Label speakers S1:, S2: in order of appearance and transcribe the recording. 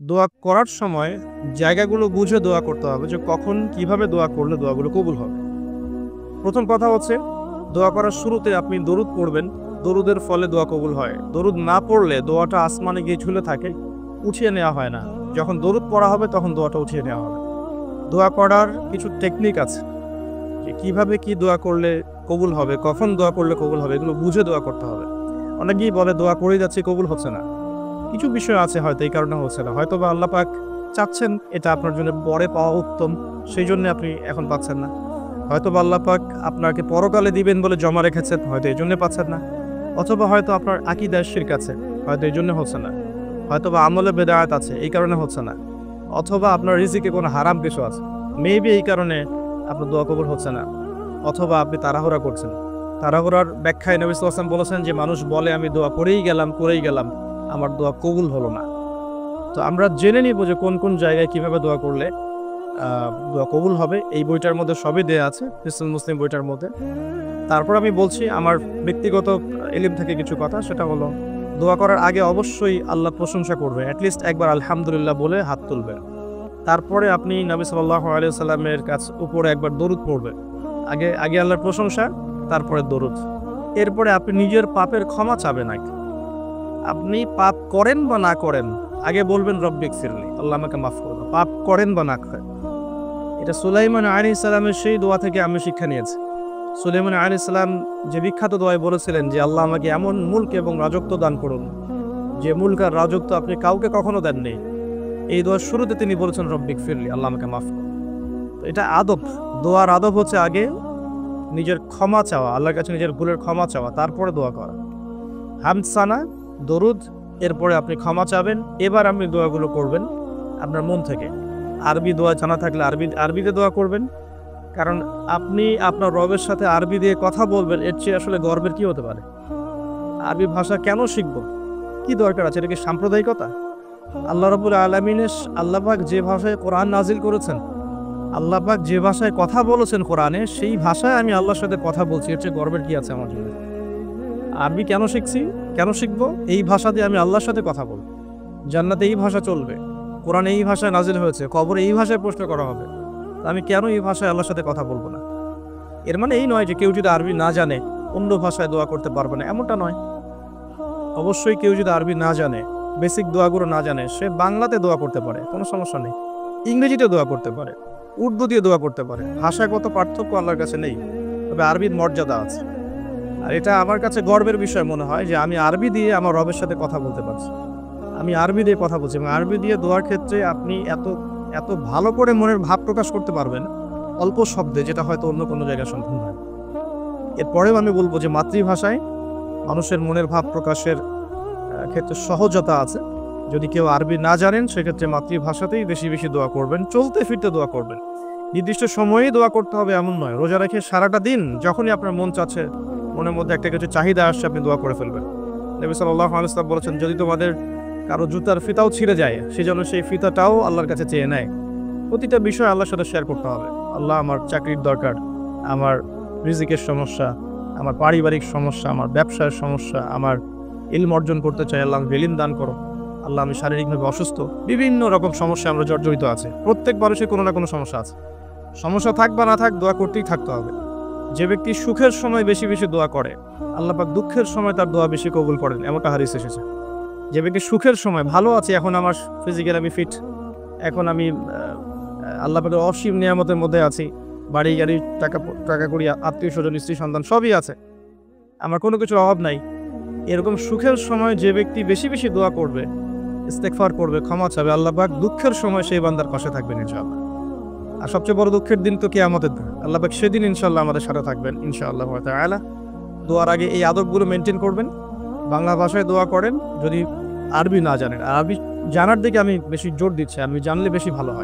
S1: দোয়া করার সময় জায়গাগুলো বুঝে দোয়া করতে হবে যে কখন কিভাবে দোয়া করলে দোয়াগুলো কবুল হবে। প্রথম কথা হচ্ছে দোয়া করার শুরুতে আপনি দরুদ পড়বেন। দরুদের ফলে দোয়া কবুল হয়। দরুদ না পড়লে দোয়াটা আসমানে গিয়ে ঝুলে থাকে, উঠিয়ে নেওয়া হয় না। যখন দরুদ পড়া হবে তখন দোয়াটা উঠিয়ে নেওয়া হবে। দোয়া করার কিছু টেকনিক আছে যে কিভাবে কি দোয়া করলে কবুল হবে, কখন দোয়া করলে কবুল হবে, এগুলো বুঝে দোয়া করতে হবে। অনেকেই বলে দোয়া করেই যাচ্ছি কবুল হচ্ছে না। কিছু বিষয় আছে হয়তো এই কারণে হচ্ছে না। হয়তোবা আল্লাহ পাক চাচ্ছেন এটা আপনার জন্য পরে পাওয়া উত্তম, সেই জন্য আপনি এখন পাচ্ছেন না। হয়তোবা আল্লাহ পাক আপনাকে পরকালে দিবেন বলে জমা রেখেছেন, হয়তো এই জন্য পাচ্ছেন না। অথবা হয়তো আপনার আকীদায় শিরক আছে, হয়তো এই জন্য হচ্ছে না। হয়তোবা আমলে বেদায়াত আছে, এই কারণে হচ্ছে না। অথবা আপনার রিজিকে কোনো হারাম কিছু আছে, মেবি এই কারণে আপনার দোয়া কবুল হচ্ছে না। অথবা আপনি তাড়াহুড়া করছেন। তাড়াহুড়ার ব্যাখ্যায় নবী সাল্লাল্লাহু আলাইহি ওয়াসাল্লাম বলেছেন যে মানুষ বলে আমি দোয়া করেই গেলাম, আমার দোয়া কবুল হলো না। তো আমরা জেনে নিব যে কোন কোন জায়গায় কিভাবে দোয়া করলে দোয়া কবুল হবে। এই বইটার মধ্যে সবই দেয়া আছে, হিসনুল মুসলিম বইটার মধ্যে। তারপর আমি বলছি আমার ব্যক্তিগত ইলম থেকে কিছু কথা, সেটা হলো দোয়া করার আগে অবশ্যই আল্লাহর প্রশংসা করবে, অ্যাটলিস্ট একবার আলহামদুলিল্লাহ বলে হাত তুলবে। তারপরে আপনি নবী সাল্লাল্লাহু আলাইহি ওয়াসাল্লামের উপরে একবার দরুদ পড়বেন। আগে আগে আল্লাহর প্রশংসা, তারপরে দরুদ। এরপরে আপনি নিজের পাপের ক্ষমা চাবেন আগে। আপনি পাপ করেন বা না করেন, আগে বলবেন রব্বিগফিরলি, আল্লাহ আমাকে মাফ করে দাও। পাপ করেন বা না করেন, এটা সুলাইমান আলাইহিস সালামের সেই দোয়া থেকে আমি শিক্ষা নিয়েছি। সুলাইমান আলাইহিস সালাম যে বিখ্যাত দোয়ায় বলেছিলেন যে আল্লাহ আমাকে এমন মুলক এবং রাজত্ব দান করুন যে মুলক আর রাজত্ব আপনি কাউকে কখনো দেননি। এই দোয়ার শুরুতে তিনি বলেছেন রব্বিগফিরলি, আল্লাহ আমাকে মাফ করুন। তো এটা আদব। দোয়ার আদব হচ্ছে আগে নিজের ক্ষমা চাওয়া, আল্লাহর কাছে নিজের ভুলের ক্ষমা চাওয়া, তারপরে দোয়া করা। হামদ সানা, দরুদ, এরপরে আপনি ক্ষমা চাবেন। এবার আপনি দোয়াগুলো করবেন আপনার মন থেকে। আরবি দোয়া জানা থাকলে আরবিতে দোয়া করবেন, কারণ আপনি আপনার রবের সাথে আরবি দিয়ে কথা বলবেন, এর চেয়ে আসলে গর্বের কি হতে পারে? আরবি ভাষা কেন শিখব? কি দরকার আছে? এটা কি সাম্প্রদায়িকতা? আল্লাহ রাব্বুল আলামিনের আল্লাহ পাক যে ভাষায় কোরআন নাজিল করেছেন, আল্লাহ পাক যে ভাষায় কথা বলেছেন কোরআনে, সেই ভাষায় আমি আল্লাহর সাথে কথা বলছি, এর চেয়ে গর্বের কি আছে আমার জন্য? আরবি কেন শিখছি, কেন শিখবো? এই ভাষা দিয়ে আমি আল্লাহর সাথে কথা বলবো। জান্নাতে এই ভাষা চলবে, কোরআনে এই ভাষায় নাজিল হয়েছে, কবরে এই ভাষায় প্রশ্ন করা হবে। আমি কেন এই ভাষায় আল্লাহর সাথে কথা বলবো না? এর মানে এই নয় যে কেউ যদি আরবি না জানে অন্য ভাষায় দোয়া করতে পারবে না, এমনটা নয়। অবশ্যই কেউ যদি আরবি না জানে, বেসিক দোয়াগুলো না জানে, সে বাংলাতে দোয়া করতে পারে, কোনো সমস্যা নেই। ইংরেজিতে দোয়া করতে পারে, উর্দু দিয়ে দোয়া করতে পারে। ভাষাগত পার্থক্য আল্লাহর কাছে নেই, তবে আরবির মর্যাদা আছে। আর এটা আমার কাছে গর্বের বিষয় মনে হয় যে আমি আরবি দিয়ে আমার রবের সাথে কথা বলতে পারছি। আমি আরবি দিয়ে কথা বলছি, এবং আরবি দিয়ে দোয়ার ক্ষেত্রে আপনি এত এত ভালো করে মনের ভাব প্রকাশ করতে পারবেন অল্প শব্দে, যেটা হয়তো অন্য কোনো জায়গায় সম্ভব নয়। এরপরেও আমি বলবো যে মাতৃভাষায় মানুষের মনের ভাব প্রকাশের ক্ষেত্রে সহজতা আছে। যদি কেউ আরবি না জানেন, সেক্ষেত্রে মাতৃভাষাতেই বেশি বেশি দোয়া করবেন, চলতে ফিরতে দোয়া করবেন। নির্দিষ্ট সময়েই দোয়া করতে হবে এমন নয়। রোজা রেখে সারাটা দিন যখনই আপনার মন চাচ্ছে, মনের মধ্যে একটা কিছু চাহিদা আসছে, আপনি দোয়া করে ফেলবেন। নবী সাল্লাল্লাহু আলাইহি ওয়াসাল্লাম বলেছেন, যদি তোমাদের কারো জুতার ফিতাও ছিঁড়ে যায়, সেজন্য সেই ফিতাটাও আল্লাহর কাছে চেয়ে নেয়। প্রতিটা বিষয় আল্লাহর সাথে শেয়ার করতে হবে। আল্লাহ, আমার চাকরির দরকার, আমার রিজিকের সমস্যা, আমার পারিবারিক সমস্যা, আমার ব্যবসার সমস্যা, আমার ইলম অর্জন করতে চাই, আল্লাহ আমাকে ইলম দান করো। আল্লাহ, আমি শারীরিকভাবে অসুস্থ। বিভিন্ন রকম সমস্যা আমরা জর্জরিত আছে। প্রত্যেক মানুষের কোনো না কোনো সমস্যা আছে। সমস্যা থাক বা না থাক, দোয়া করতেই থাকতে হবে। যে ব্যক্তি সুখের সময় বেশি বেশি দোয়া করে, আল্লাহ পাক দুঃখের সময় তার দোয়া বেশি কবুল করেন, এমনটা হাদিস এসেছে। যে ব্যক্তি সুখের সময় ভালো আছে, এখন আমার ফিজিক্যাল আমি ফিট, এখন আমি আল্লাহ পাকের অসীম নিয়ামতের মধ্যে আছি, বাড়ি গাড়ি, টাকা কড়ি, আত্মীয় স্বজন, স্ত্রী সন্তান সবই আছে, আমার কোনো কিছুর অভাব নাই। এরকম সুখের সময় যে ব্যক্তি বেশি বেশি দোয়া করবে, ইস্তেগফার করবে, ক্ষমা চাবে, আল্লাহ পাক দুঃখের সময় সেই বান্দার পাশে থাকবেন ইনশাআল্লাহ। আর সবচেয়ে বড় দুঃখের দিন তো কিয়ামতের দিন। আল্লাহ পাক সেদিন ইনশাআল্লাহ আমাদের সাথে থাকবেন ইনশাআল্লাহ তাআলা। দোয়ার আগে এই আদবগুলো মেনটেন করবেন। বাংলা ভাষায় দোয়া করেন যদি আরবি না জানেন। আরবি জানার দিকে আমি বেশি জোর দিচ্ছি, আরবি জানলে বেশি ভালো হয়।